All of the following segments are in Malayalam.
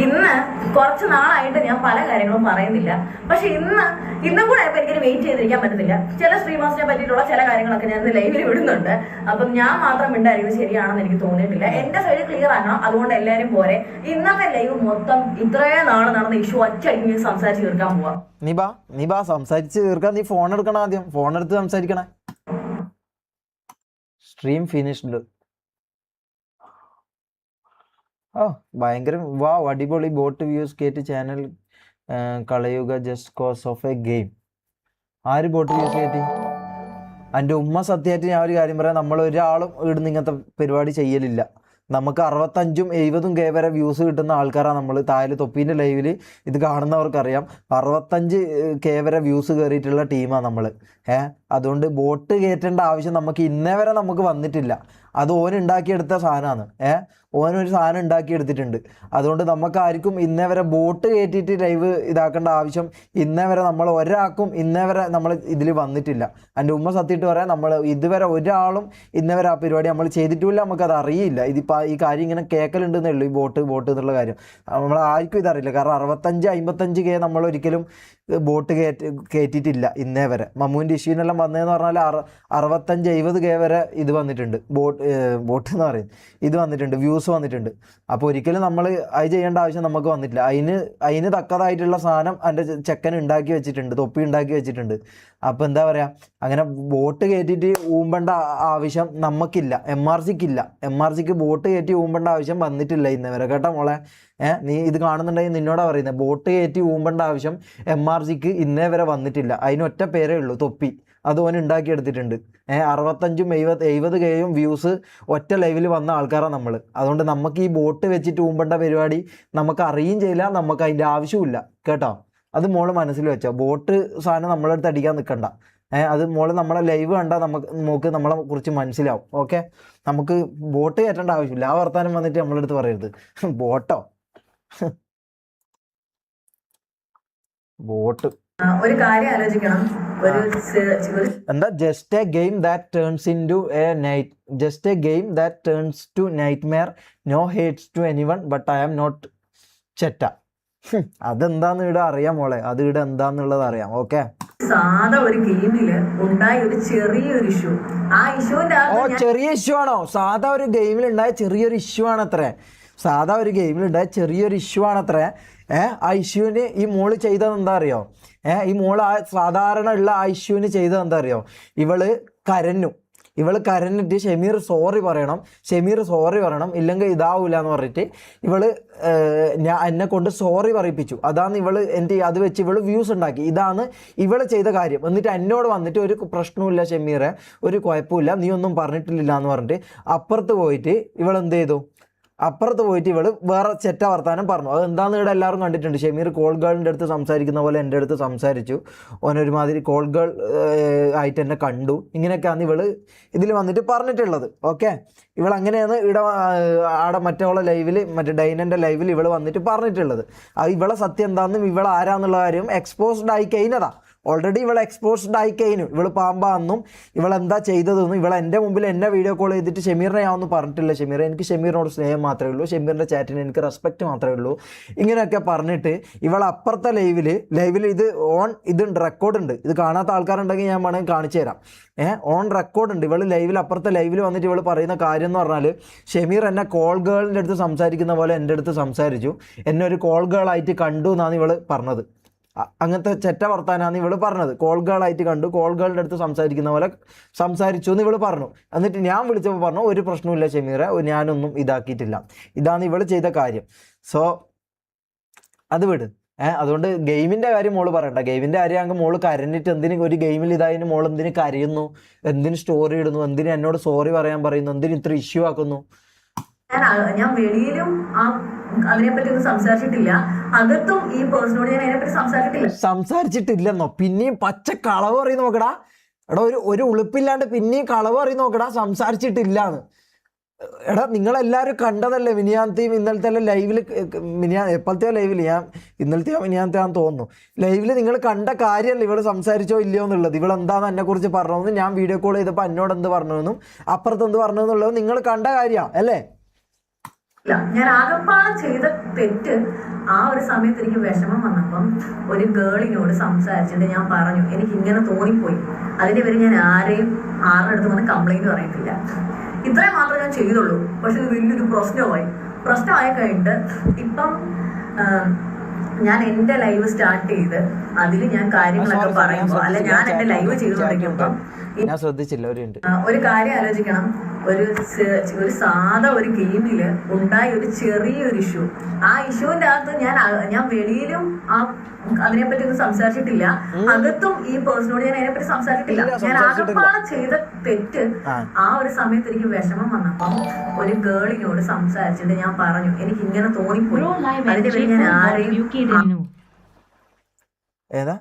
ഇന്ന് കുറച്ച് നാളായിട്ട് ഞാൻ പല കാര്യങ്ങളും പറയുന്നില്ല, പക്ഷെ ഇന്നും കൂടെ ആയപ്പോൾ എനിക്കൊരു വെയിറ്റ് ചെയ്തിരിക്കാൻ പറ്റുന്നില്ല. ചില സ്ട്രീമേഴ്സിനെ പറ്റിയിട്ടുള്ള ചില കാര്യങ്ങളൊക്കെ ഞാൻ ലൈവിൽ വിടുന്നുണ്ട്. അപ്പം ഞാൻ മാത്രം മിണ്ടായിരിക്കും ശരിയാണെന്ന് എനിക്ക് തോന്നിയിട്ടില്ല. എന്റെ സൈഡ് ക്ലിയർ ആക്കണം, അതുകൊണ്ട് എല്ലാവരും പോരെ. ഇന്നത്തെ ലൈവ് മൊത്തം ഇത്രയും നാള് നടന്ന ഇഷ്യൂ ഒറ്റയടിക്ക് സംസാരിച്ച് തീർക്കാൻ പോവാം. നീ ബാ സംസാരിച്ച് തീർക്കാൻ. നീ ഫോൺ എടുക്കണം, ആദ്യം ഫോൺ എടുത്ത് സംസാരിക്കണേ. Stream finished. ഓ ഭയങ്കര വാ അടിപൊളി. ബോട്ട് വ്യൂസ് കേട്ട് ചാനൽ കളയുക just cause of a game. ആര് ബോട്ട് വ്യൂസ് കയറ്റി? എൻ്റെ ഉമ്മ സത്യമായിട്ട് ഞാൻ ഒരു കാര്യം പറയാം, നമ്മൾ ഒരാളും ഇവിടുന്ന് ഇങ്ങനത്തെ പരിപാടി ചെയ്യലില്ല. നമുക്ക് 65ഉം 70ഉം കെ വരെ വ്യൂസ് കിട്ടുന്ന ആൾക്കാരാണ് നമ്മൾ. താഴെ തൊപ്പീൻ്റെ ലൈവിൽ ഇത് കാണുന്നവർക്കറിയാം, 65 കെ വരെ വ്യൂസ് കയറിയിട്ടുള്ള ടീമാണ് നമ്മൾ. അതുകൊണ്ട് ബോട്ട് കയറ്റേണ്ട ആവശ്യം നമുക്ക് ഇന്നേ വരെ നമുക്ക് വന്നിട്ടില്ല. അത് ഓനുണ്ടാക്കിയെടുത്ത സാധനമാണ്. ഓനൊരു സാധനം ഉണ്ടാക്കിയെടുത്തിട്ടുണ്ട്. അതുകൊണ്ട് നമുക്ക് ആർക്കും ഇന്നേ വരെ ബോട്ട് കയറ്റിയിട്ട് ലൈവ് ഇതാക്കേണ്ട ആവശ്യം ഇന്നേ വരെ നമ്മൾ ഒരാൾക്കും ഇന്നേ വരെ നമ്മൾ ഇതിൽ വന്നിട്ടില്ല. എൻ്റെ ഉമ്മ സത്യമായിട്ട് പറയാം, നമ്മൾ ഇതുവരെ ഒരാളും ഇന്നേ വരെ ആ പരിപാടി നമ്മൾ ചെയ്തിട്ടുമില്ല. നമുക്കത് അറിയില്ല. ഇതിപ്പോൾ ഈ കാര്യം ഇങ്ങനെ കേൾക്കലുണ്ടെന്നേ ഉള്ളൂ, ഈ ബോട്ട് എന്നുള്ള കാര്യം. നമ്മൾ ആർക്കും ഇതറിയില്ല. കാരണം 65-55 കെ നമ്മൾ ഒരിക്കലും ബോട്ട് കയറ്റിയിട്ടില്ല ഇന്നേ വരെ. മമ്മൂൻ്റെ ഇഷ്യൂനെല്ലാം വന്നതെന്ന് പറഞ്ഞാൽ 65-70 കെ വരെ ഇത് വന്നിട്ടുണ്ട്. ബോട്ട് എന്ന് പറയും ഇത് വന്നിട്ടുണ്ട്, വ്യൂസ് വന്നിട്ടുണ്ട്. അപ്പോൾ ഒരിക്കലും നമ്മൾ അത് ചെയ്യേണ്ട ആവശ്യം നമുക്ക് വന്നിട്ടില്ല. അതിന് തക്കതായിട്ടുള്ള സാധനം എൻ്റെ ചെക്കൻ ഉണ്ടാക്കി വെച്ചിട്ടുണ്ട്, തൊപ്പി ഉണ്ടാക്കി വെച്ചിട്ടുണ്ട്. അപ്പോൾ എന്താ പറയുക, അങ്ങനെ ബോട്ട് കയറ്റിയിട്ട് ഊമ്പേണ്ട ആവശ്യം നമുക്കില്ല. MRCക്ക് ബോട്ട് കയറ്റി ഊമ്പേണ്ട ആവശ്യം വന്നിട്ടില്ല ഇന്നേ വരെ. കേട്ടോ മോളെ, നീ ഇത് കാണുന്നുണ്ടെങ്കിൽ നിന്നോടാ പറയുന്നത്, ബോട്ട് കയറ്റി ഊമ്പേണ്ട ആവശ്യം MRCക്ക് ഇന്നേ വരെ വന്നിട്ടില്ല. അതിനൊറ്റ പേരേ ഉള്ളൂ, തൊപ്പി. അത് ഓൻ ഉണ്ടാക്കിയെടുത്തിട്ടുണ്ട്. 65-70 കെയും വ്യൂസ് ഒറ്റ ലൈവിൽ വന്ന ആൾക്കാരാണ് നമ്മൾ. അതുകൊണ്ട് നമുക്ക് ഈ ബോട്ട് വെച്ചിട്ട് ഊമ്പേണ്ട പരിപാടി നമുക്ക് അറിയുകയും ചെയ്യില്ല, നമുക്ക് അതിൻ്റെ ആവശ്യമില്ല. കേട്ടോ, അത് മോള് മനസ്സിൽ വെച്ചോ. ബോട്ട് സാധനം നമ്മളെ അടുത്ത് അടിക്കാൻ നിൽക്കണ്ട. അത് മോള് നമ്മളെ ലൈവ് കണ്ടാൽ നമുക്ക് നമ്മളെ കുറിച്ച് മനസ്സിലാവും. ഓക്കെ, നമുക്ക് ബോട്ട് കയറ്റേണ്ട ആവശ്യമില്ല. ആ വർത്താനം വന്നിട്ട് നമ്മളെടുത്ത് പറയരുത്. ബോട്ടോ ബോട്ട് ഒരു കാര്യം ആലോചിക്കണം. എന്താ just a game that turns into a night just a game that turns to nightmare. No hates to anyone but I am not ചെറ്റ. അതെന്താന്ന് ഇവിടെ അറിയാം മോളെ, അത് ഇവിടെ എന്താന്നുള്ളത് അറിയാം. ഓക്കെ, സാധാ ഒരു ഗെയിമില് ഉണ്ടായ ഒരു ചെറിയൊരു ഇഷ്യൂ. ആ ഇഷ്യൂവിന്റെ ചെറിയ ഇഷ്യൂ ആണോ? സാധാ ഒരു ഗെയിമിൽ ഉണ്ടായ ചെറിയൊരു ഇഷ്യൂ ആണത്രേ. ആ ഇഷ്യൂവിന് ഈ മോള് ചെയ്തത് എന്താ അറിയോ? ഈ മോള് ആ സാധാരണ ഉള്ള ആ ഇഷ്യൂവിന് ചെയ്തത് എന്താ അറിയോ? ഇവള് കരഞ്ഞിട്ട് ഷമീർ സോറി പറയണം, ഇല്ലെങ്കിൽ ഇതാവൂല എന്ന് പറഞ്ഞിട്ട് എന്നെ കൊണ്ട് സോറി പറയിപ്പിച്ചു. അതാണ് അത് വെച്ച് ഇവള് വ്യൂസ് ഉണ്ടാക്കി. ഇതാണ് ഇവള് ചെയ്ത കാര്യം. എന്നിട്ട് എന്നോട് വന്നിട്ട് ഒരു പ്രശ്നവുമില്ല ഷമീറെ, ഒരു കുഴപ്പമില്ല, നീ ഒന്നും പറഞ്ഞിട്ടില്ല എന്ന് പറഞ്ഞിട്ട് അപ്പുറത്ത് പോയിട്ട് ഇവള് വേറെ ചെറ്റ വർത്താനം പറഞ്ഞു. അത് എന്താണെന്ന് ഇവിടെ എല്ലാവരും കണ്ടിട്ടുണ്ട്. ഷമീർ കോൾ ഗേളിൻ്റെ അടുത്ത് സംസാരിക്കുന്ന പോലെ എൻ്റെ അടുത്ത് സംസാരിച്ചു. ഓനൊരുമാതിരി കോൾ ഗേൾ ആയിട്ട് എന്നെ കണ്ടു. ഇങ്ങനെയൊക്കെയാണ് ഇവള് ഇതിൽ വന്നിട്ട് പറഞ്ഞിട്ടുള്ളത്. ഓക്കെ, ഇവളങ്ങനെയാണ് ആടെ മറ്റേ ഡൈനൻ്റെ ലൈവിൽ ഇവള് വന്നിട്ട് പറഞ്ഞിട്ടുള്ളത്. അത് ഇവളെ സത്യം എന്താണെന്നും ഇവൾ ആരാന്നുള്ള കാര്യം എക്സ്പോസ്ഡ് ആയി കഴിഞ്ഞതാ. ഓൾറെഡി ഇവൾ എക്സ്പോസ്ഡ് ആയി കഴിഞ്ഞു. ഇവള് പാമ്പാന്നും ഇവളെന്താ ചെയ്തതെന്നും എൻ്റെ മുമ്പിൽ എന്നെ വീഡിയോ കോൾ ചെയ്തിട്ട് ഷമീറിനെ ഞാനൊന്നും പറഞ്ഞിട്ടില്ല. എനിക്ക് ഷമീറിനോട് സ്നേഹം മാത്രമേ ഉള്ളൂ, ഷമീറിൻ്റെ ചാറ്റിന് എനിക്ക് റെസ്പെക്റ്റ് മാത്രമേ ഉള്ളൂ. ഇങ്ങനെയൊക്കെ പറഞ്ഞിട്ട് ഇവൾ അപ്പുറത്തെ ലൈവിൽ ഇതുണ്ട്, റെക്കോർഡുണ്ട്. ഇത് കാണാത്ത ആൾക്കാരുണ്ടെങ്കിൽ ഞാൻ വേണമെങ്കിൽ കാണിച്ചു തരാം. ഓൺ റെക്കോർഡുണ്ട്. അപ്പുറത്തെ ലൈവിൽ വന്നിട്ട് ഇവൾ പറയുന്ന കാര്യം എന്ന് പറഞ്ഞാൽ, ഷമീർ എന്നെ കോൾ ഗേളിൻ്റെ അടുത്ത് സംസാരിക്കുന്ന പോലെ എൻ്റെ അടുത്ത് സംസാരിച്ചു, എന്നെ ഒരു കോൾ ഗേൾ ആയിട്ട് കണ്ടു എന്നാണ് ഇവൾ പറഞ്ഞത്. അങ്ങനത്തെ ചെറ്റ വർത്താനാണ് ഇവള് പറഞ്ഞത്. കോൾ ഗേളായിട്ട് കണ്ടു, കോൾ ഗേളിൻ്റെ അടുത്ത് സംസാരിക്കുന്ന പോലെ സംസാരിച്ചു എന്ന് ഇവള് പറഞ്ഞു. എന്നിട്ട് ഞാൻ വിളിച്ചപ്പോൾ പറഞ്ഞു, ഒരു പ്രശ്നമില്ല ഷമീറെ, ഞാനൊന്നും ഇതാക്കിയിട്ടില്ല. ഇതാണ് ഇവള് ചെയ്ത കാര്യം. സോ അത് വിട്. അതുകൊണ്ട് ഗെയിമിൻ്റെ കാര്യം മോള് പറയണ്ട. ഗെയിമിൻ്റെ കാര്യം അങ്ങ് മോള് കരഞ്ഞിട്ട് എന്തിന് ഒരു ഗെയിമിൽ ഇതായതിന് മോൾ എന്തിന് കരയുന്നു, എന്തിന് സ്റ്റോറി ഇടുന്നു, എന്തിന് എന്നോട് സോറി പറയാൻ പറയുന്നു, എന്തിന് ഇത്ര ഇഷ്യൂ ആക്കുന്നു? ഞാൻ വെളിയിലും അതിനെപ്പറ്റി ഒന്നും സംസാരിച്ചിട്ടില്ല, അകത്തും ഈ പേഴ്സണോട് ഞാൻ അതിനെപ്പറ്റി സംസാരിച്ചിട്ടില്ലെന്നോ? പിന്നെയും പച്ച കളവ് പറയും നോക്കടാ. എടാ, ഒരു ഉളുപ്പില്ലാണ്ട് പിന്നെയും കളവ് പറയും നോക്കടാ, സംസാരിച്ചിട്ടില്ലാന്ന്. എടാ, നിങ്ങളെല്ലാവരും കണ്ടതല്ലേ മിനിയാന്തെയും ഇന്നലത്തെ ലൈവിൽ. എപ്പോഴത്തെയോ ലൈവിൽ ഇന്നലത്തെയോ മിനിയാന്തെയാന്ന് തോന്നുന്നു. ലൈവിൽ നിങ്ങൾ കണ്ട കാര്യമല്ല ഇവള് സംസാരിച്ചോ ഇല്ലയോ എന്നുള്ളത്. ഇവളെന്താന്ന് എന്നെ കുറിച്ച് പറഞ്ഞതെന്നും ഞാൻ വീഡിയോ കോൾ ചെയ്തപ്പോൾ എന്നോട് എന്ത് പറഞ്ഞതെന്നും അപ്പുറത്ത് എന്ത് പറഞ്ഞതെന്നുള്ളത് നിങ്ങൾ കണ്ട കാര്യമാണ് അല്ലേ? ഞാൻ ആകപ്പാടെ ചെയ്ത തെറ്റ് ആ ഒരു സമയത്ത് എനിക്ക് വിഷമം വന്നപ്പം ഒരു ഗേളിനോട് സംസാരിച്ചിട്ട് ഞാൻ പറഞ്ഞു എനിക്ക് ഇങ്ങനെ തോന്നിപ്പോയി. അതിന്റെ പേര് ഞാൻ ആരുടെ അടുത്ത് വന്ന് കംപ്ലൈന്റ് പറയത്തില്ല. ഇത്രയും മാത്രമേ ഞാൻ ചെയ്തുള്ളൂ. പക്ഷെ ഇത് വലിയൊരു പ്രശ്നമായി കഴിഞ്ഞിട്ട് ഇപ്പം ഞാൻ എന്റെ ലൈവ് സ്റ്റാർട്ട് ചെയ്ത് അതിൽ ഞാൻ കാര്യങ്ങളൊക്കെ പറയുമ്പോൾ അല്ല ഞാൻ എന്റെ ലൈവ് ചെയ്തുകൊണ്ടിരിക്കുമ്പം ഞാൻ ശ്രദ്ധിച്ചില്ല. ഒരു കാര്യം ആലോചിക്കണം. ഒരു സാധാ ഒരു ഗെയിമില് ഉണ്ടായ ഒരു ചെറിയൊരു ഇഷ്യൂ, ആ ഇഷ്യൂവിന്റെ അകത്ത് ഞാൻ വെളിയിലും അതിനെപ്പറ്റി ഒന്നും സംസാരിച്ചിട്ടില്ല, അകത്തും ഈ പേഴ്സണോട് ഞാൻ അതിനെപ്പറ്റി സംസാരിച്ചിട്ടില്ല. ഞാൻ ആകപ്പാടെ ചെയ്ത തെറ്റ് ആ ഒരു സമയത്ത് എനിക്ക് വിഷമം വന്നപ്പം ഒരു ഗേളിനോട് സംസാരിച്ചിട്ട് ഞാൻ പറഞ്ഞു എനിക്ക് ഇങ്ങനെ തോന്നിപ്പോയി. അതിന്റെ പേര് ഞാൻ ഏതാ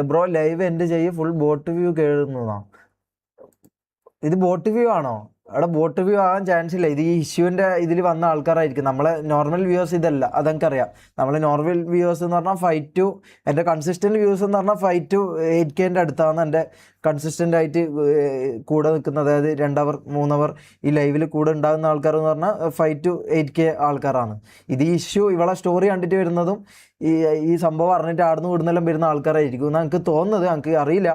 ബ്രോ ലൈവ് എൻഡ് ചെയ്യ് ഫുൾ ബോട്ട് വ്യൂ കേറുന്നതാ. ഇത് ബോട്ട് വ്യൂ ആണോ? അവിടെ ബോട്ട് വ്യൂ ആകാൻ ചാൻസ് ഇല്ല. ഇത് ഈ ഇഷ്യൂവിന്റെ ഇതിൽ വന്ന ആൾക്കാരായിരിക്കും. നമ്മളെ നോർമൽ വ്യൂവേഴ്സ് ഇതല്ല, അതെനിക്കറിയാം. നമ്മളെ നോർമൽ വ്യൂവേഴ്സ് എന്ന് പറഞ്ഞാൽ 5 to എൻ്റെ കൺസിസ്റ്റന്റ് വ്യൂസ് എന്ന് പറഞ്ഞാൽ 5 to 8K അടുത്താണ് എൻ്റെ കൺസിസ്റ്റന്റ് ആയിട്ട് കൂടെ നിൽക്കുന്നത്. അതായത് 2 hour 3 hour ഈ ലൈവിൽ കൂടെ ഉണ്ടാകുന്ന ആൾക്കാർ എന്ന് പറഞ്ഞാൽ 5 to 8K ആൾക്കാരാണ്. ഇത് ഈ ഇഷ്യൂ ഇവളെ സ്റ്റോറി കണ്ടിട്ട് വരുന്നതും ഈ സംഭവം അറിഞ്ഞിട്ട് ആടുന്ന് കൂടുന്നെല്ലാം വരുന്ന ആൾക്കാരായിരിക്കും എന്നാണ് എനിക്ക് തോന്നുന്നത്. എനിക്ക് അറിയില്ല.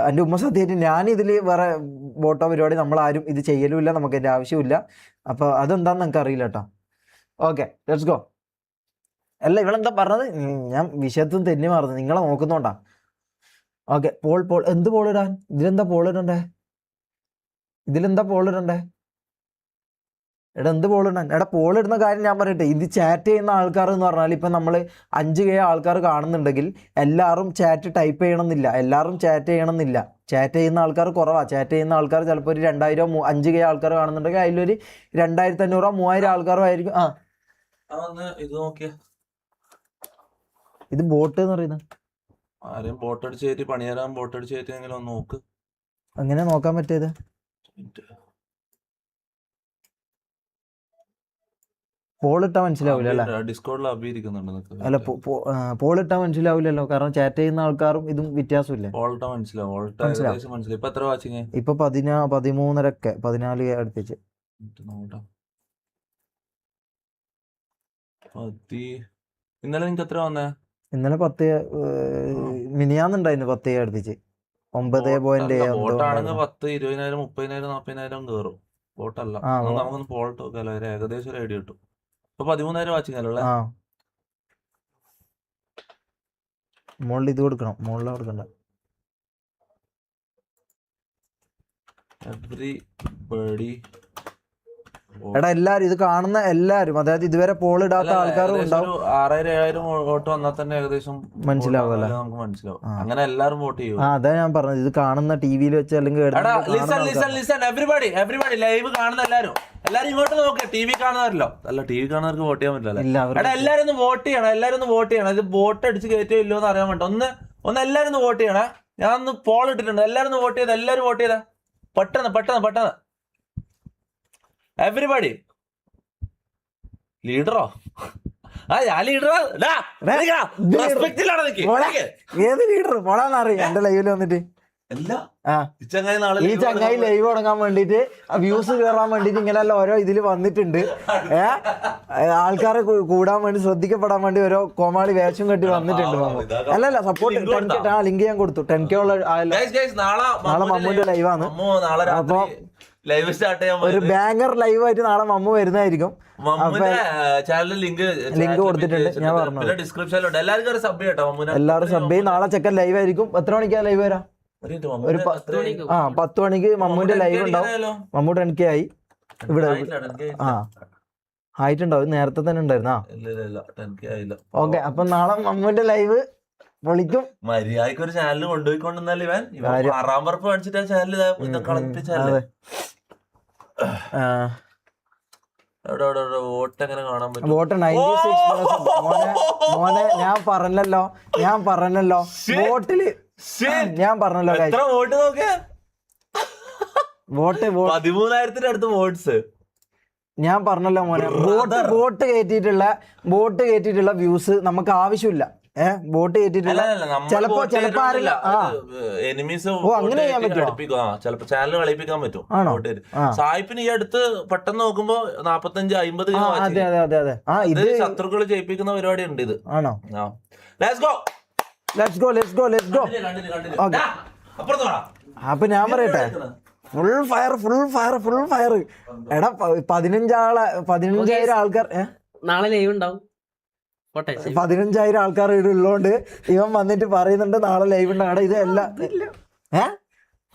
എൻ്റെ ഉമ്മ സത്യമായിട്ട് ഞാനിതിൽ വേറെ ബോട്ടോ പരിപാടി നമ്മളാരും ഇത് ചെയ്യലുമില്ല, നമുക്ക് അതിൻ്റെ ആവശ്യമില്ല. അപ്പോൾ അതെന്താണെന്ന് എനിക്ക് അറിയില്ല കേട്ടോ. Okay, let's go. അല്ല ഇവളെന്താ പറഞ്ഞത്? ഞാൻ വിഷയത്തിൽ തെന്നി മാറുന്നു, നിങ്ങളെ നോക്കുന്നോണ്ടാ. ഓക്കെ, പോൾ എന്ത് പോളിടാൻ? ഇതിലെന്താ പോളിടണ്ടേ? എടാ എന്ത് പോളിടാൻ? എടാ പോളിടുന്ന കാര്യം ഞാൻ പറയട്ടെ. ഇത് ചാറ്റ് ചെയ്യുന്ന ആൾക്കാർ എന്ന് പറഞ്ഞാൽ ഇപ്പം നമ്മൾ 5K ആൾക്കാർ കാണുന്നുണ്ടെങ്കിൽ എല്ലാവരും ചാറ്റ് ടൈപ്പ് ചെയ്യണമെന്നില്ല, എല്ലാവരും ചാറ്റ് ചെയ്യണമെന്നില്ല. ചാറ്റ് ചെയ്യുന്ന ആൾക്കാർ കുറവാണ്. ചാറ്റ് ചെയ്യുന്ന ആൾക്കാർ ചിലപ്പോൾ ഒരു 2000 5K ആൾക്കാർ കാണുന്നുണ്ടെങ്കിൽ അതിലൊരു 2500 3000 ആൾക്കാരും ആയിരിക്കും. ഇത് നോക്കിയ ഇത് ബോട്ട് എന്ന് പറയുന്നത് ആരെയും ബോട്ട് അടിച്ചേറ്റ് പണിയാൻ ബോട്ട് അടിച്ചേറ്റ് എങ്ങനെ നോക്ക്. അങ്ങനെ നോക്കാൻ പറ്റിയത്? പോളിട്ടാ മനസ്സിലാവില്ല അല്ലേ? ഡിസ്കോഡിൽ അഭിയിരിക്കുന്നുണ്ട്. അല്ല പോളിട്ടാ മനസ്സിലാവില്ലല്ലോ, കാരണം ചാറ്റ് ചെയ്യുന്ന ആൾക്കാരും ഇതും വ്യത്യാസമില്ലേ? പോളിട്ടാ മനസ്സിലാവും. ഇപ്പൊ എത്ര വാച്ചിങ്? ഇപ്പൊ 13.5 14 അടുപ്പിച്ച്. ഇന്നലെ നിനക്ക് എത്ര വന്നേ? ഇന്നലെ 10 മിനിയാന്നുണ്ടായിരുന്നു 10 അടുപ്പിച്ച് 9.1. ബോട്ടാണെങ്കിൽ 10 20,000 30,000 40,000 കയറും. ബോട്ടല്ല, നമുക്കൊന്ന് പോൾട്ട് നോക്കാലോ, ഏകദേശം ഒരു ഐഡിയ കിട്ടും. ഇപ്പൊ 13,000 വാച്ചിങ്ങല്ലേ? മുകളിൽ ഇത് കൊടുക്കണം, മുകളിൽ കൊടുക്കണ്ട. എവരിബഡി എടാ എല്ലാരും ഇത് കാണുന്ന എല്ലാരും, അതായത് ഇതുവരെ പോൾ ഇടാത്ത ആൾക്കാരും ഉണ്ടാവും. 6,000 വോട്ട് വന്നാൽ തന്നെ ഏകദേശം മനസ്സിലാവുമല്ലോ, നമുക്ക് മനസ്സിലാവും. അങ്ങനെ എല്ലാരും വോട്ട് ചെയ്യും. അതാ ഞാൻ പറഞ്ഞത്, ഇത് കാണുന്ന ടിവിയിൽ വെച്ച് അല്ലെങ്കിൽ എവരിബഡി ലൈവ് കാണുന്ന എല്ലാരും ഇങ്ങോട്ട് നോക്കുക. ടി വി കാണുന്നവരല്ലോ, അല്ല ടി വി കാണുന്നവർക്ക് വോട്ട് ചെയ്യാൻ പറ്റില്ല. എടാ എല്ലാരും ഒന്ന് വോട്ട് ചെയ്യണം. ഇത് ബോട്ട് അടിച്ച് കയറ്റോ ഇല്ലോ എന്ന് അറിയാൻ വേണ്ട. ഒന്ന് എല്ലാരും ഒന്ന് വോട്ട് ചെയ്യണേ. ഞാൻ ഒന്ന് പോൾ ഇട്ടിട്ടുണ്ട്, എല്ലാരും ഒന്ന് വോട്ട് ചെയ്ത. എല്ലാരും വോട്ട് ചെയ്താ പെട്ടെന്ന് എവരിബഡി. ലീഡറോ? ഞാൻ ലീഡറാ. ഏത് ലീഡർ പോളാന്നറിയാം എന്റെ ലൈവില് വന്നിട്ട്. ഈ ചങ്ങായി ലൈവ് തുടങ്ങാൻ വേണ്ടിട്ട് വ്യൂസ് കയറാൻ വേണ്ടിട്ട് ഇങ്ങനെയല്ല ഓരോ ഇതിൽ വന്നിട്ടുണ്ട്. ആൾക്കാരെ കൂടാൻ വേണ്ടി ശ്രദ്ധിക്കപ്പെടാൻ വേണ്ടി ഓരോ കോമാളി വേഷം കെട്ടി വന്നിട്ടുണ്ട്. അല്ലല്ല സപ്പോർട്ട് 10K ലിങ്ക് ഞാൻ കൊടുത്തു. 10K ഉള്ള നാളെ മമ്മൂന്റെ ലൈവാണ്. അപ്പൊ ലൈവ് സ്റ്റാർട്ട് ചെയ്യാൻ ഒരു ബാങ്കർ ലൈവ് ആയിട്ട് നാളെ മമ്മു വരുന്നതായിരിക്കും. ചാനലിൽ ലിങ്ക് കൊടുത്തിട്ടുണ്ട്, ഞാൻ പറഞ്ഞു ഡിസ്ക്രിപ്ഷനിലുണ്ട്. എല്ലാവരും സബ് ചെയ്യട്ടോ. എല്ലാവരും സബ് ചെയ്യും. നാളെ ചെക്കൻ ലൈവ് ആയിരിക്കും. എത്ര മണിക്കാ ലൈവ് വരാം? ഒരു 10 മണിക്ക് മമ്മൂന്റെ ലൈവ് ഉണ്ടാവും. മമ്മൂ 10K ആയി ഇവിടെ. ആയിട്ടുണ്ടാവും, നേരത്തെ തന്നെ ഉണ്ടായിരുന്നാ. ഓക്കെ, അപ്പൊ നാളെ മമ്മൂന്റെ ലൈവ് പൊളിക്കും. മര്യാദക്ക് ഒരു ചാനൽ കൊണ്ടുപോയിക്കൊണ്ടിരുന്നാൽ ഇവൻ ആറാമ്പറപ്പ് കാണിച്ചിട്ട് ചാനൽ വോട്ട് എങ്ങനെ കാണാൻ പറ്റും? വോട്ട് 96%. മോനെ ഞാൻ പറഞ്ഞല്ലോ വോട്ടില് ഞാൻ പറഞ്ഞല്ലോ വോട്ട് നോക്കിയ വോട്ട് 13,000 അടുത്ത് വോട്ട്സ്. ഞാൻ പറഞ്ഞല്ലോ മോനെ, വോട്ട് കയറ്റിയിട്ടുള്ള വ്യൂസ് നമുക്ക് ആവശ്യമില്ല. ബോട്ട് കയറ്റിട്ടില്ല. ചിലപ്പോ എനിമീസ് അങ്ങനെ ചെയ്യാൻ പറ്റുമോ? ചിലപ്പോ ചാനൽ കളിപ്പിക്കാൻ പറ്റും. ആണോ? സായിപ്പിന് ഈ അടുത്ത് പെട്ടെന്ന് നോക്കുമ്പോ 45-50 അതെ അതെ അതെ അതെ. ഇത് ശത്രുക്കള് ജയിപ്പിക്കുന്ന പരിപാടി ഉണ്ട് ഇത്. ആണോ? Let's go let's go let's go let's go. Okay, അപ്പൊ ഞാൻ പറയട്ടെ, full fire full fire full fire. എടാ 15,000 ആൾക്കാർ നാളെ ലൈവ് ഉണ്ടാവും. 15,000 ആൾക്കാർ ഇവിടെ ഉള്ളോണ്ട് ഇവൻ വന്നിട്ട് പറയുന്നുണ്ട് നാളെ ലൈവ് ഉണ്ടാകണം. ഇത് എല്ലാം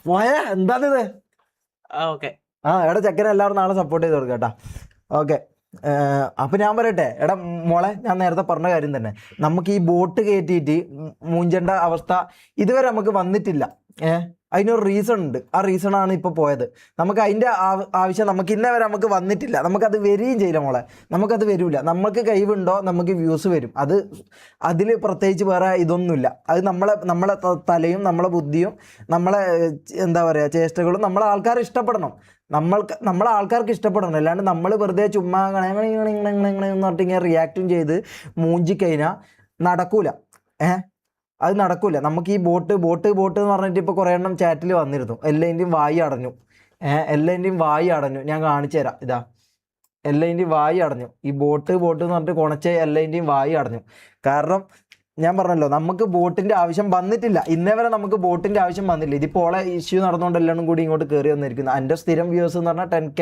പോയാ എന്താണിത്? എടാ ചെക്കനെ എല്ലാവരും നാളെ സപ്പോർട്ട് ചെയ്ത് കൊടുക്കാം കേട്ടാ. ഓക്കെ, അപ്പൊ ഞാൻ പറയട്ടെ, എടാ മോളെ, ഞാൻ നേരത്തെ പറഞ്ഞ കാര്യം തന്നെ, നമുക്ക് ഈ ബോട്ട് കയറ്റിയിട്ട് മൂഞ്ചേണ്ട അവസ്ഥ ഇതുവരെ നമുക്ക് വന്നിട്ടില്ല. അതിനൊരു റീസൺ ഉണ്ട്. ആ റീസണാണ് ഇപ്പോൾ പോയത്. നമുക്ക് അതിൻ്റെ ആവശ്യം നമുക്ക് ഇന്നേ വരെ നമുക്ക് വന്നിട്ടില്ല. നമുക്കത് വരികയും ചെയ്യില്ല മോളെ, നമുക്കത് വരില്ല. നമുക്ക് കഴിവുണ്ടോ നമുക്ക് വ്യൂസ് വരും. അതിൽ പ്രത്യേകിച്ച് വേറെ ഇതൊന്നുമില്ല. അത് നമ്മളെ തലയും നമ്മളെ ബുദ്ധിയും നമ്മളെ എന്താ പറയുക ചേഷ്ടകളും നമ്മളെ ആൾക്കാർ ഇഷ്ടപ്പെടണം. നമ്മളെ ആൾക്കാർക്ക് ഇഷ്ടപ്പെടണം. അല്ലാണ്ട് നമ്മൾ വെറുതെ ചുമ്മാ എന്ന് പറഞ്ഞിട്ട് ഇങ്ങനെ റിയാക്റ്റും ചെയ്ത് മൂഞ്ചിക്കഴിഞ്ഞാൽ നടക്കൂല. അത് നടക്കൂല. നമുക്ക് ഈ ബോട്ട് എന്ന് പറഞ്ഞിട്ട് ഇപ്പോൾ കുറേ എണ്ണം ചാറ്റിൽ വന്നിരുന്നു. എല്ലാതിൻ്റെയും വായി അടഞ്ഞു. എല്ലാതിൻ്റെയും വായി അടഞ്ഞു. ഞാൻ കാണിച്ചു തരാം. ഇതാ, എല്ലാതിൻ്റെയും വായി അടഞ്ഞു. ഈ ബോട്ട് എന്ന് പറഞ്ഞിട്ട് കുണച്ച എല്ലാതിൻ്റെയും വായി അടഞ്ഞു. കാരണം ഞാൻ പറഞ്ഞല്ലോ, നമുക്ക് ബോട്ടിൻ്റെ ആവശ്യം വന്നിട്ടില്ല. ഇന്നേ വരെ നമുക്ക് ബോട്ടിൻ്റെ ആവശ്യം വന്നില്ല. ഇതിപ്പോൾ ഓളെ ഇഷ്യൂ നടന്നുകൊണ്ട് എല്ലാവരും കൂടി ഇങ്ങോട്ട് കയറി വന്നിരിക്കുന്നത്. എൻ്റെ സ്ഥിരം വ്യൂവേഴ്സ് എന്ന് പറഞ്ഞാൽ 10K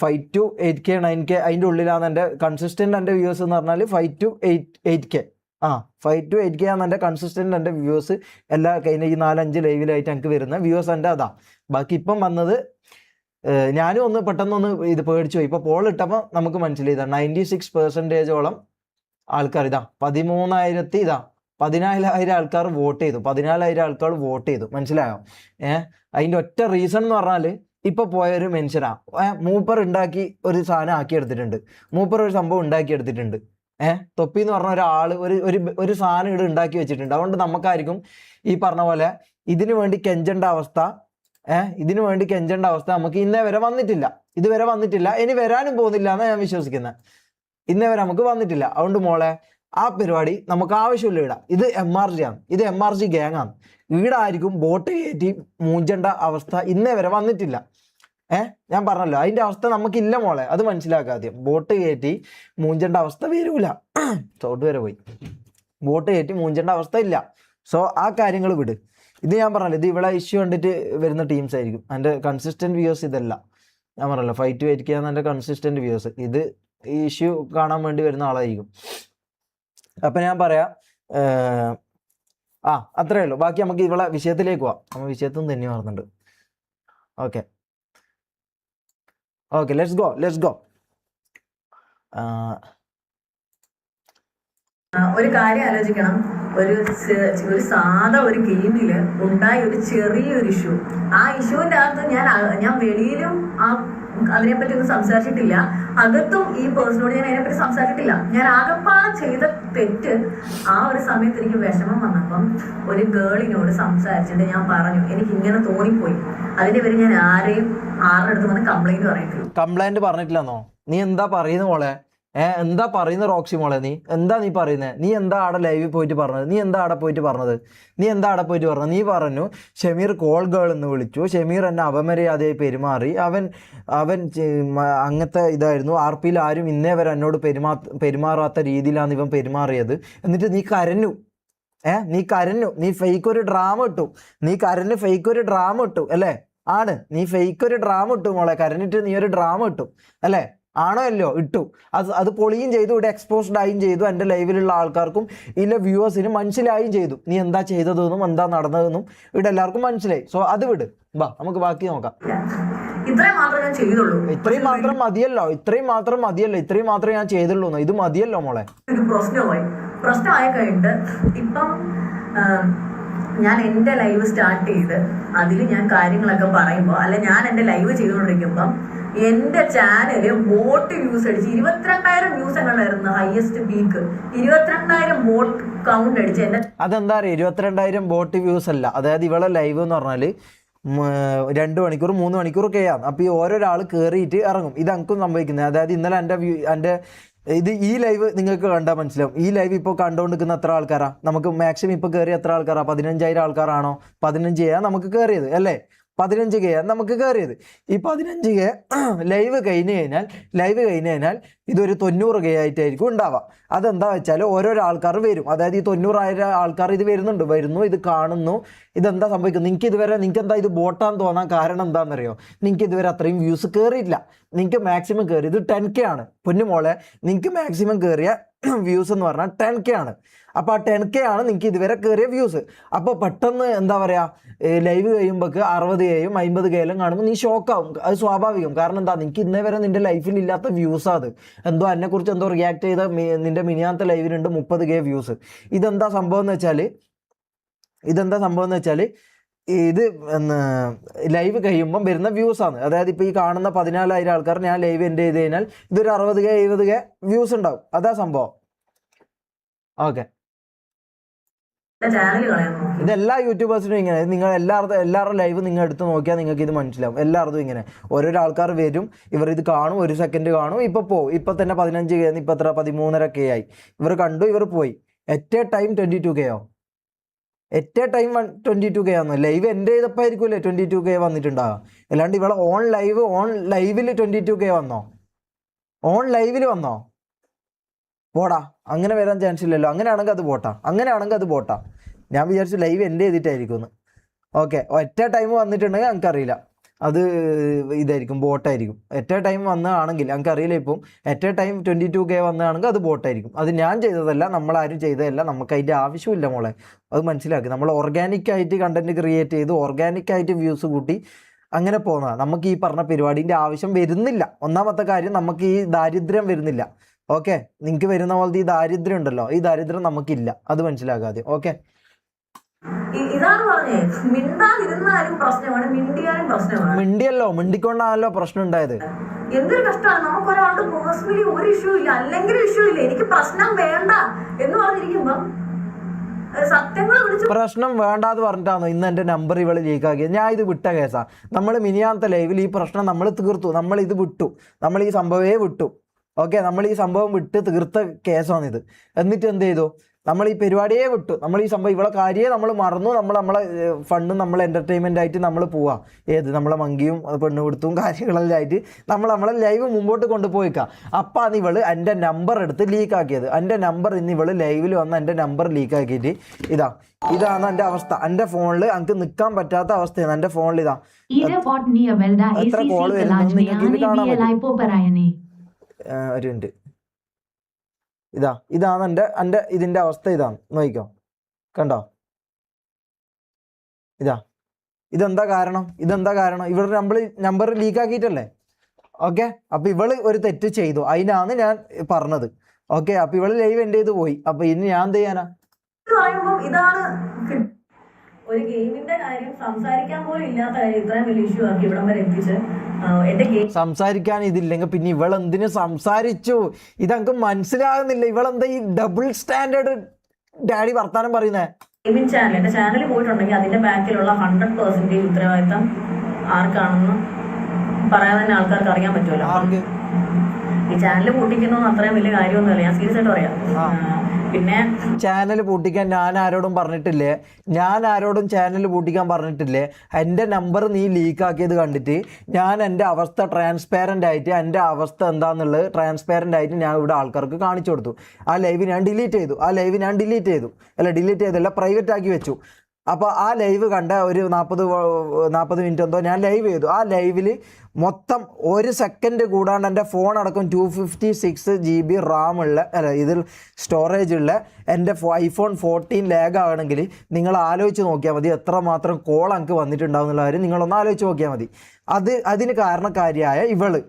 5 to 8K 9K അതിൻ്റെ ഉള്ളിലാണ് എൻ്റെ കൺസിസ്റ്റൻ്റ്. എൻ്റെ വ്യൂവേഴ്സ് എന്ന് പറഞ്ഞാൽ 5 to 8K 5 to 8K ആണ് എൻ്റെ കൺസിസ്റ്റൻ്റ്. എൻ്റെ വ്യൂവേഴ്സ് എല്ലാ കഴിഞ്ഞ ഈ 4-5 ലൈവിലായിട്ട് എനിക്ക് വരുന്ന വ്യൂവേഴ്സ് എൻ്റെ അതാ. ബാക്കി ഇപ്പം വന്നത് ഞാനും ഒന്ന് പെട്ടെന്നൊന്ന് ഇത് പേടിച്ചു പോയി. ഇപ്പോൾ പോൾ ഇട്ടപ്പോൾ നമുക്ക് മനസ്സിലായി 96% ആൾക്കാർ ഇതാ 14,000 ആൾക്കാർ വോട്ട് ചെയ്തു. 14,000 ആൾക്കാർ വോട്ട് ചെയ്തു. മനസ്സിലായോ? അതിൻ്റെ ഒറ്റ റീസൺ എന്ന് പറഞ്ഞാൽ ഇപ്പോൾ പോയൊരു മനുഷ്യനാ. മൂപ്പർ ഉണ്ടാക്കി ഒരു സാധനം ആക്കിയെടുത്തിട്ടുണ്ട്. മൂപ്പർ ഒരു സംഭവം ഉണ്ടാക്കിയെടുത്തിട്ടുണ്ട്. തൊപ്പി എന്ന് പറഞ്ഞ ഒരാൾ ഒരു സാധനം ഇവിടെ ഉണ്ടാക്കി വെച്ചിട്ടുണ്ട്. അതുകൊണ്ട് നമുക്കായിരിക്കും ഈ പറഞ്ഞ പോലെ ഇതിനു വേണ്ടി കെഞ്ചേണ്ട അവസ്ഥ നമുക്ക് ഇന്നേ വരെ വന്നിട്ടില്ല. ഇതുവരെ വന്നിട്ടില്ല, ഇനി വരാനും പോകുന്നില്ല എന്നാണ് ഞാൻ വിശ്വസിക്കുന്നത്. ഇന്നേ വരെ നമുക്ക് വന്നിട്ടില്ല. അതുകൊണ്ട് മോളെ, ആ പരിപാടി നമുക്ക് ആവശ്യമില്ല. ഇത് MRG ആണ്. ഇത് MRG ഗ്യാങ് ആണ്. ഇവിടെ ആയിരിക്കും ബോട്ട് കയറ്റി മൂഞ്ചേണ്ട അവസ്ഥ ഇന്നേ വരെ വന്നിട്ടില്ല. ഞാൻ പറഞ്ഞല്ലോ, അതിൻ്റെ അവസ്ഥ നമുക്കില്ല മോളെ. അത് മനസ്സിലാക്കുക ആദ്യം. ബോട്ട് കയറ്റി മൂഞ്ചേണ്ട അവസ്ഥ വരൂല. ചോട്ട് വരെ പോയി. ബോട്ട് കയറ്റി മൂഞ്ചേണ്ട അവസ്ഥ ഇല്ല. സോ ആ കാര്യങ്ങൾ വിട്. ഇത് ഞാൻ പറഞ്ഞല്ലോ, ഇത് ഇവിടെ ഇഷ്യൂ കണ്ടിട്ട് വരുന്ന ടീംസ് ആയിരിക്കും. എൻ്റെ കൺസിസ്റ്റൻറ്റ് വ്യൂവേഴ്സ് ഇതല്ല. ഞാൻ പറഞ്ഞല്ലോ 5 to 8K ആണ് എൻ്റെ കൺസിസ്റ്റൻറ്റ് വ്യൂവേഴ്സ്. ഇത് ഈ ഇഷ്യൂ കാണാൻ വേണ്ടി വരുന്ന ആളായിരിക്കും. അപ്പം ഞാൻ പറയാം, അത്രയേ ഉള്ളൂ. ബാക്കി നമുക്ക് ഇവിടെ വിഷയത്തിലേക്ക് പോവാം. നമ്മൾ വിഷയത്തിൽ നിന്ന് തന്നെ മാറുന്നുണ്ട്. Okay, let's go. ഒരു കാര്യം ആലോചിക്കണം. ഒരു സാധാ ഒരു ഗെയിമില് ഉണ്ടായ ഒരു ചെറിയൊരു ഇഷ്യൂ. ആ ഇഷ്യൂവിന്റെ അകത്ത് ഞാൻ വെളിയിലും അതിനെപ്പറ്റി ഒന്നും സംസാരിച്ചിട്ടില്ല. അകത്തും ഈ പേഴ്സണോട് ഞാൻ അതിനെപ്പറ്റി സംസാരിച്ചിട്ടില്ല. ഞാൻ ആകെപ്പാടെ ചെയ്ത തെറ്റ്, ആ ഒരു സമയത്ത് എനിക്ക് വിഷമം വന്നപ്പം ഒരു ഗേളിനോട് സംസാരിച്ചിട്ട് ഞാൻ പറഞ്ഞു എനിക്ക് ഇങ്ങനെ തോന്നിപ്പോയി. അതിന്റെ പേര് ഞാൻ ആരുടെ അടുത്ത് വന്ന് കംപ്ലൈന്റ് പറഞ്ഞിട്ടില്ലെന്നോ? നീ എന്താ പറയുന്ന മോളെ? എന്താ പറയുന്ന റോക്സി മോളെ? നീ എന്താ പറയുന്നത്? നീ എന്താ അവിടെ ലൈവിൽ പോയിട്ട് പറഞ്ഞത്? നീ എന്താ അവിടെ പോയിട്ട് പറഞ്ഞത്? നീ പറഞ്ഞു ഷമീർ കോൾ ഗേൾ എന്ന് വിളിച്ചു, ഷമീർ എന്നെ അപമര്യാദയായി പെരുമാറി, അവൻ അങ്ങനത്തെ ഇതായിരുന്നു, RPയിൽ ആരും ഇന്നേ വരെ എന്നോട് പെരുമാറാത്ത രീതിയിലാണ് ഇവൻ പെരുമാറിയത്. എന്നിട്ട് നീ കരഞ്ഞു. നീ ഫേക്ക് ഒരു ഡ്രാമ ഇട്ടു. അല്ലേ? ആണ്, നീ ഫേക്ക് ഒരു ഡ്രാമ ഇട്ടു മോളെ. കരഞ്ഞിട്ട് നീ ഒരു ഡ്രാമ ഇട്ടു അല്ലേ? ആണോ അല്ലയോ? ഇട്ടു. അത് പൊളിയും ചെയ്തു, ഇവിടെ എക്സ്പോസ്ഡ് ആയും ചെയ്തു. എൻ്റെ ലൈവിലുള്ള ആൾക്കാർക്കും ഇതിലെ വ്യൂവേഴ്സിനും മനസ്സിലായും ചെയ്തു നീ എന്താ ചെയ്തതെന്നും എന്താ നടന്നതെന്നും ഇവിടെ എല്ലാവർക്കും മനസ്സിലായി. സോ അത് വിട്, നമുക്ക് ബാക്കി നോക്കാം. ഇത്രയും മാത്രം മതിയല്ലോ. ഇത്രയും മാത്രമേ ഞാൻ ചെയ്തുള്ളൂ. ഇത് മതിയല്ലോ മോളെ. പ്രശ്നമായി കഴിഞ്ഞിട്ട് ഇപ്പം ഞാൻ എൻ്റെ ലൈവ് സ്റ്റാർട്ട് ചെയ്ത് അതിൽ ഞാൻ കാര്യങ്ങളൊക്കെ പറയുമ്പോൾ, അല്ല ഞാൻ എൻ്റെ ലൈവ് ചെയ്തുകൊണ്ടിരിക്കുമ്പം എന്റെ ചാനല് ബോട്ട് വ്യൂസ് അടിച്ച് 22,000 വ്യൂസ് എങ്ങനെയായിരുന്നു ഹയസ്റ്റ് പീക്ക്. 22,000 ബോട്ട് കൗണ്ട് അടിച്ച് എന്റെ. അതെന്താ അറിയാം? 22,000 ബോട്ട് വ്യൂസ് അല്ല. അതായത് ഇവളെ ലൈവ് എന്ന് പറഞ്ഞാല് 2 മണിക്കൂർ 3 മണിക്കൂർ ഒക്കെ ആണ്. അപ്പൊ ഈ ഓരോരാൾ കയറിയിട്ട് ഇറങ്ങും. ഇത് എനിക്കും സംഭവിക്കുന്നത്. അതായത് ഇന്നലെ എൻ്റെ ഈ ലൈവ് നിങ്ങൾക്ക് കണ്ടാൽ മനസ്സിലാവും. ഈ ലൈവ് ഇപ്പോൾ കണ്ടുകൊണ്ടിരിക്കുന്ന എത്ര ആൾക്കാരാ? നമുക്ക് മാക്സിമം ഇപ്പോൾ കയറിയ എത്ര ആൾക്കാരാ? 15,000 ആൾക്കാരാണോ? 15K നമുക്ക് കയറിയത് അല്ലേ? 15K നമുക്ക് കയറിയത്. ഈ 15K ലൈവ് കഴിഞ്ഞ് കഴിഞ്ഞാൽ ഇതൊരു 90K ആയിട്ടായിരിക്കും ഉണ്ടാവുക. അതെന്താ വെച്ചാൽ ഓരോരോ ആൾക്കാർ വരും. അതായത് ഈ 90,000 ആൾക്കാർ ഇത് വരുന്നു, ഇത് കാണുന്നു. ഇതെന്താ സംഭവിക്കുന്നത്? നിങ്ങൾക്ക് എന്താ ഇത് ബോട്ടാന്ന് തോന്നാൻ കാരണം എന്താണെന്നറിയോ? നിങ്ങൾക്ക് ഇതുവരെ അത്രയും വ്യൂസ് കയറിയില്ല. നിങ്ങൾക്ക് മാക്സിമം കയറിയത് 10K ആണ്. പൊന്നുമോളെ, നിങ്ങൾക്ക് മാക്സിമം കയറിയ വ്യൂസ് എന്ന് പറഞ്ഞാൽ 10K ആണ്. അപ്പോൾ ആ 10K ആണ് നിങ്ങൾക്ക് ഇതുവരെ കയറിയ വ്യൂസ്. അപ്പോൾ പെട്ടെന്ന് എന്താ പറയുക, ലൈവ് കഴിയുമ്പോൾക്ക് 60Kയും 50Kയിലും കാണുമ്പോൾ നീ ഷോക്കാവും. അത് സ്വാഭാവികം. കാരണം എന്താ, നിനക്ക് ഇന്നേ വരെ നിൻ്റെ ലൈഫിൽ ഇല്ലാത്ത വ്യൂസാണ് അത്. എന്തോ എന്നെക്കുറിച്ച് എന്തോ റിയാക്ട് ചെയ്ത നിൻ്റെ മിനിയാത്ത ലൈവിലുണ്ട് 30K വ്യൂസ്. ഇതെന്താ സംഭവം എന്ന് വെച്ചാൽ ഇത് ലൈവ് കഴിയുമ്പം വരുന്ന വ്യൂസാണ്. അതായത് ഇപ്പോൾ ഈ കാണുന്ന 14,000 ആൾക്കാർ ഞാൻ ലൈവ് എൻഡ് ചെയ്ത് കഴിഞ്ഞാൽ ഇതൊരു 60K 70K വ്യൂസ് ഉണ്ടാവും. അതാ സംഭവം. ഓക്കെ, ഇതെല്ലാ യൂട്യൂബേഴ്സിനും ഇങ്ങനെ. നിങ്ങൾ എല്ലാവരുടെ ലൈവ് നിങ്ങൾ എടുത്ത് നോക്കിയാൽ നിങ്ങൾക്ക് ഇത് മനസ്സിലാവും. എല്ലാവർക്കും ഇങ്ങനെ ഓരോരോ ആൾക്കാർ വരും, ഇവർ ഇത് കാണും, 1 സെക്കൻഡ് കാണും, ഇപ്പോൾ പോവും. ഇപ്പം തന്നെ 15K, ഇപ്പം എത്ര 13.5K ആയി. ഇവർ കണ്ടു, ഇവർ പോയി. എറ്റ് എ ടൈം 22K ആവും. എറ്റ് എ ടൈം 22K ആവുന്നു. ലൈവ് എൻ്റെ ചെയ്തപ്പോൾ ആയിരിക്കുമല്ലേ 22K വന്നിട്ടുണ്ടാകുക. അല്ലാണ്ട് ഇവിടെ ഓൺ ലൈവിൽ 22K വന്നോ? ഓൺ ലൈവിൽ വന്നോ? പോടാ, അങ്ങനെ വരാൻ ചാൻസ് ഇല്ലല്ലോ. അങ്ങനെയാണെങ്കിൽ അത് പോട്ടാ. ഞാൻ വിചാരിച്ചു ലൈവ് എൻ്റെ ചെയ്തിട്ടായിരിക്കുമെന്ന്. ഓക്കെ, ഒറ്റ ടൈം വന്നിട്ടുണ്ടെങ്കിൽ എനിക്കറിയില്ല, അത് ഇതായിരിക്കും, ബോട്ടായിരിക്കും. എറ്റ് എ ടൈം വന്നതാണെങ്കിൽ എനിക്കറിയില്ല. ഇപ്പം എറ്റ് എ ടൈം 22K വന്നതാണെങ്കിൽ അത് ബോട്ടായിരിക്കും. അത് ഞാൻ ചെയ്തതല്ല, നമ്മളാരും ചെയ്തതല്ല. നമുക്ക് അതിൻ്റെ ആവശ്യമില്ല മോളെ. അത് മനസ്സിലാക്കി. നമ്മൾ ഓർഗാനിക്കായിട്ട് കണ്ടൻറ്റ് ക്രിയേറ്റ് ചെയ്ത് ഓർഗാനിക്കായിട്ട് വ്യൂസ് കൂട്ടി അങ്ങനെ പോകുന്നതാണ്. നമുക്ക് ഈ പറഞ്ഞ പരിപാടിൻ്റെ ആവശ്യം വരുന്നില്ല. ഒന്നാമത്തെ കാര്യം, നമുക്ക് ഈ ദാരിദ്ര്യം വരുന്നില്ല. ഓക്കെ, നിങ്ങൾക്ക് വരുന്ന പോലത്തെ ഈ ദാരിദ്ര്യം ഉണ്ടല്ലോ, ഈ ദാരിദ്ര്യം നമുക്കില്ല. അത് മനസ്സിലാക്കാതെ. ഓക്കെ, ഇതാണ് പറഞ്ഞത്. മിണ്ടാതിരുന്നാലും പ്രശ്നമാണ്, മിണ്ടിയാലും പ്രശ്നമാണ്. മിണ്ടിക്കൊണ്ടാണല്ലോ പ്രശ്നം ഉണ്ടായത്. എന്തൊരു കഷ്ടമാണ്. നമുക്ക് ഒരാളുടെ പേഴ്സണലി ഒരു ഇഷ്യൂ ഇല്ല, അല്ലെങ്കിൽ ഇഷ്യൂ ഇല്ല, എനിക്ക് പ്രശ്നം വേണ്ട എന്ന് പറഞ്ഞിരിക്കുമ്പം സത്യങ്ങൾ വിളിച്ച് പ്രശ്നം വേണ്ടാന്ന് പറഞ്ഞിട്ടാണോ ഇന്ന് എൻ്റെ നമ്പർ ഇവള് ലീക്കാക്കിയത്? ഞാൻ ഇത് വിട്ട കേസാ. നമ്മൾ മിനിയാന്നത്തെ ലൈവിൽ ഈ പ്രശ്നം നമ്മൾ തീർത്തു. നമ്മൾ ഇത് വിട്ടു. നമ്മൾ ഈ സംഭവമേ വിട്ടു. ഓക്കെ, നമ്മൾ ഈ സംഭവം വിട്ട് തീർത്ത കേസാണിത്. എന്നിട്ട് എന്ത് ചെയ്തു? നമ്മൾ ഈ പരിപാടിയെ വിട്ടു. നമ്മൾ ഈ സംഭവം ഇവളെ കാര്യമേ നമ്മൾ മറന്നു. നമ്മളെ ഫണ്ടും നമ്മളെ എൻ്റർടൈൻമെൻ്റ് ആയിട്ട് നമ്മൾ പോവാ. നമ്മളെ മങ്കിയും പെണ്ണ് കൊടുത്തും കാര്യങ്ങളെല്ലാം ആയിട്ട് നമ്മളെ ലൈവ് മുമ്പോട്ട് കൊണ്ടുപോയിക്കാം. അപ്പാണ് ഇവള് എൻ്റെ നമ്പർ എടുത്ത് ലീക്കാക്കിയത്. എൻ്റെ നമ്പർ ഇന്ന് ഇവള് ലൈവിൽ വന്ന് എൻ്റെ നമ്പർ ലീക്കാക്കിയിട്ട് ഇതാണ് എൻ്റെ അവസ്ഥ. എൻ്റെ ഫോണിൽ എനിക്ക് നിൽക്കാൻ പറ്റാത്ത അവസ്ഥയാണ്. എൻ്റെ ഫോണിൽ എത്ര കോള് വരുന്നത് നിങ്ങൾക്ക് ഇത് കാണാൻ പറ്റും. ഒരു മിനിറ്റ്. ഇതാണ് എൻ്റെ ഇതിൻ്റെ അവസ്ഥ. ഇതാണ്, നോക്കിക്കോ, കണ്ടോ? ഇതെന്താ കാരണം? ഇവരുടെ നമ്പർ ലീക്കാക്കിയിട്ടല്ലേ? ഓക്കെ, അപ്പോൾ ഇവള് ഒരു തെറ്റ് ചെയ്തു, അതിനാണ് ഞാൻ പറഞ്ഞത്. ഓക്കെ, അപ്പോൾ ഇവള് ലൈവ് എൻ്റെ ചെയ്ത് പോയി. അപ്പോൾ ഇനി ഞാൻ എന്ത് ചെയ്യാനാ? ഇതാണ് ഒരു ഗെയിമിന്റെ കാര്യം സംസാരിക്കാൻ പോലും ഇല്ലാത്ത കാര്യം ഇത്രയും വലിയ ഇഷ്യൂ ആക്കി ഇവിടം വരെ എത്തിച്ച് എന്റെ ഗെയിം സംസാരിക്കാൻ ഇതില്ലെങ്കിൽ പിന്നെ ഇവളെന്തിനു സംസാരിച്ചു? ഇതെനിക്ക് മനസ്സിലാകുന്നില്ല. ഇവളെന്താ ഈ ഡബിൾ സ്റ്റാൻഡേർഡ് ഡാഡി വർത്താനം പറയുന്നേ? ഗെയിമിംഗ് ചാനൽ, എന്റെ ചാനലിൽ പോയിട്ടുണ്ടെങ്കിൽ അതിന്റെ ബാക്കിലുള്ള 100% ഉത്തരവാദിത്തം ആർക്കാണെന്ന് പറയാൻ തന്നെ ആൾക്കാർക്ക് അറിയാൻ പറ്റുമല്ലോ. ഈ ചാനൽ പൂട്ടിക്കുന്നു അത്രയും വലിയ കാര്യമൊന്നുമല്ല, ഞാൻ സീരിയസ് ആയിട്ട് പറയാം. പിന്നെ ചാനൽ പൂട്ടിക്കാൻ ഞാൻ ആരോടും ചാനൽ പൂട്ടിക്കാൻ പറഞ്ഞിട്ടില്ലേ? എൻ്റെ നമ്പർ നീ ലീക്കാക്കിയത് കണ്ടിട്ട് ഞാൻ എൻ്റെ അവസ്ഥ ട്രാൻസ്പാരൻ്റ് ആയിട്ട് എൻ്റെ അവസ്ഥ എന്താണെന്നുള്ളത് ട്രാൻസ്പാരൻ്റ് ആയിട്ട് ഞാൻ ഇവിടെ ആൾക്കാർക്ക് കാണിച്ചു കൊടുത്തു. ആ ലൈവ് ഞാൻ ഡിലീറ്റ് ചെയ്തല്ല, പ്രൈവറ്റ് ആക്കി വെച്ചു. അപ്പോൾ ആ ലൈവ് കണ്ട ഒരു 40 മിനിറ്റ് എന്തോ ഞാൻ ലൈവ് ചെയ്തു. ആ ലൈവിൽ മൊത്തം 1 സെക്കൻഡ് കൂടാണ്ട് എൻ്റെ ഫോൺ അടക്കം 256 GB റാം ഉള്ള ഇതിൽ സ്റ്റോറേജ് ഉള്ള എൻ്റെ iPhone 14 ലാഗ് ആകണമെങ്കിൽ നിങ്ങൾ ആലോചിച്ച് നോക്കിയാൽ മതി എത്രമാത്രം കോൾ എനിക്ക് വന്നിട്ടുണ്ടാവും എന്നുള്ള കാര്യം നിങ്ങളൊന്ന് ആലോചിച്ച് നോക്കിയാൽ മതി. അതിന് കാരണക്കാരിയായ ഇവള്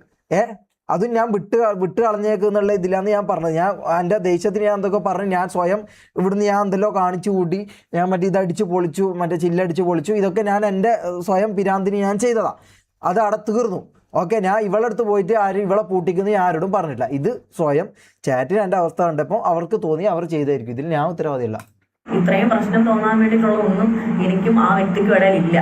അതും ഞാൻ വിട്ട് കളഞ്ഞേക്കെന്നുള്ള ഇതിലാന്ന് ഞാൻ പറഞ്ഞത്. ഞാൻ എൻ്റെ ദേഷ്യത്തിന് ഞാൻ എന്തൊക്കെ പറഞ്ഞു, ഞാൻ സ്വയം ഇവിടുന്ന് ഞാൻ എന്തെല്ലോ കാണിച്ചു കൂട്ടി, ഞാൻ മറ്റേ ഇതടിച്ച് പൊളിച്ചു, മറ്റേ ചില്ലടിച്ച് പൊളിച്ചു. ഇതൊക്കെ ഞാൻ എൻ്റെ സ്വയം പിരാന്തിന് ഞാൻ ചെയ്തതാണ്. അത് അവിടെ തീർന്നു. ഓക്കെ, ഞാൻ ഇവളടുത്ത് പോയിട്ട് ആരും ഇവളെ പൂട്ടിക്കുന്നത് ഞാൻ ആരോടും പറഞ്ഞിട്ടില്ല. ഇത് സ്വയം ചാറ്റിന് എൻ്റെ അവസ്ഥ കണ്ടപ്പോൾ അവർക്ക് തോന്നി, അവർ ചെയ്തായിരിക്കും. ഇതിൽ ഞാൻ ഉത്തരവാദിയല്ല. ഇത്രയും പ്രശ്നം തോന്നാൻ വേണ്ടിയിട്ടുള്ള ഒന്നും എനിക്കും ആ വ്യക്തിക്കും ഇടയിലില്ല.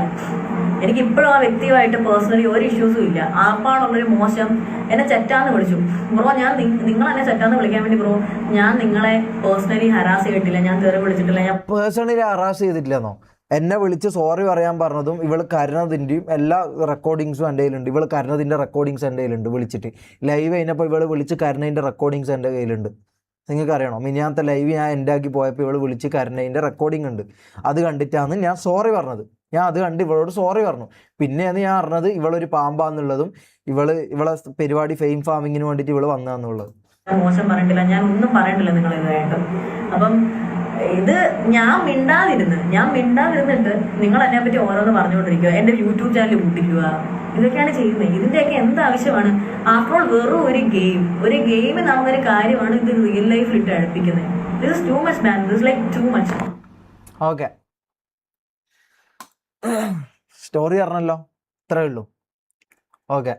എനിക്ക് ഇപ്പോഴും ആ വ്യക്തിയുമായിട്ട് പേഴ്സണലി ഒരു ഇഷ്യൂസും ഇല്ല. ആർപ്പാണുള്ളൊരു മോശം എന്നെ ചെറ്റാന്ന് വിളിച്ചു. ബ്രോ ഞാൻ നിങ്ങൾ എന്നെ ചെറ്റാന്ന് വിളിക്കാൻ വേണ്ടി ബ്രോ ഞാൻ നിങ്ങളെ പേഴ്സണലി ഹരാസ് ചെയ്തിട്ടില്ല, ഞാൻ തെറി വിളിച്ചിട്ടില്ല. ഞാൻ പേഴ്സണലി ഹറാസ് ചെയ്തിട്ടില്ലെന്നോ? എന്നെ വിളിച്ച് സോറി പറയാൻ പറഞ്ഞതും ഇവള് കരുണതിൻ്റെയും എല്ലാ റെക്കോർഡിങ്സും എൻ്റെ കയ്യിലുണ്ട്. ഇവള് കരുണതിൻ്റെ റെക്കോർഡിങ്സ് എൻ്റെ കയ്യിലുണ്ട്. വിളിച്ചിട്ട് ലൈവ് കഴിഞ്ഞപ്പോൾ ഇവള് വിളിച്ച് കരുണതിൻ്റെ റെക്കോർഡിങ്സ് എൻ്റെ കയ്യിലുണ്ട്. നിങ്ങൾക്ക് അറിയണോ? മിനിയാത്ത ലൈവ് ഞാൻ എൻ്റെ ആക്കി പോയപ്പോൾ ഇവള് വിളിച്ച് കരുണതിൻ്റെ റെക്കോർഡിംഗ് ഉണ്ട്. അത് കണ്ടിട്ടാണ് ഞാൻ സോറി പറഞ്ഞത്. ഞാൻ അത് കണ്ട് ഇവളോട് സോറി പറഞ്ഞു. പിന്നെയാണ് ഞാൻ അറിഞ്ഞത് ഇവളൊരു പാമ്പാന്നുള്ളതും ഇവളെ പരിപാടി ഫെയിം ഫാമിങ്ങിന് വേണ്ടിയിട്ട് ഇവള് വന്നതെന്നുള്ളത്. മോശം പറഞ്ഞിട്ടില്ല, ഞാൻ ഒന്നും പറഞ്ഞിട്ടില്ല നിങ്ങൾ ഇതുമായിട്ട്. അപ്പം ഇത് ഞാൻ മിണ്ടാതിരുന്നിട്ട് നിങ്ങൾ എന്നെ പറ്റി ഓരോന്ന് പറഞ്ഞുകൊണ്ടിരിക്കുക, എന്റെ യൂട്യൂബ് ചാനൽ കൂട്ടിക്കുക, ഇതൊക്കെയാണ് ചെയ്യുന്നത്. ഇതിന്റെയൊക്കെ എന്ത് ആവശ്യമാണ്? ആഫ്റ്റർ ഓൾ വെറും ഒരു ഗെയിം നമുക്കൊരു കാര്യമാണ് ഇത് റിയൽ ലൈഫിൽ ഇട്ട് അടുപ്പിക്കുന്നത്. This is too much man, this like too much. Okay, story അറിഞ്ഞല്ലോ, ഇത്രേ ഉള്ളൂ. ഓക്കെ.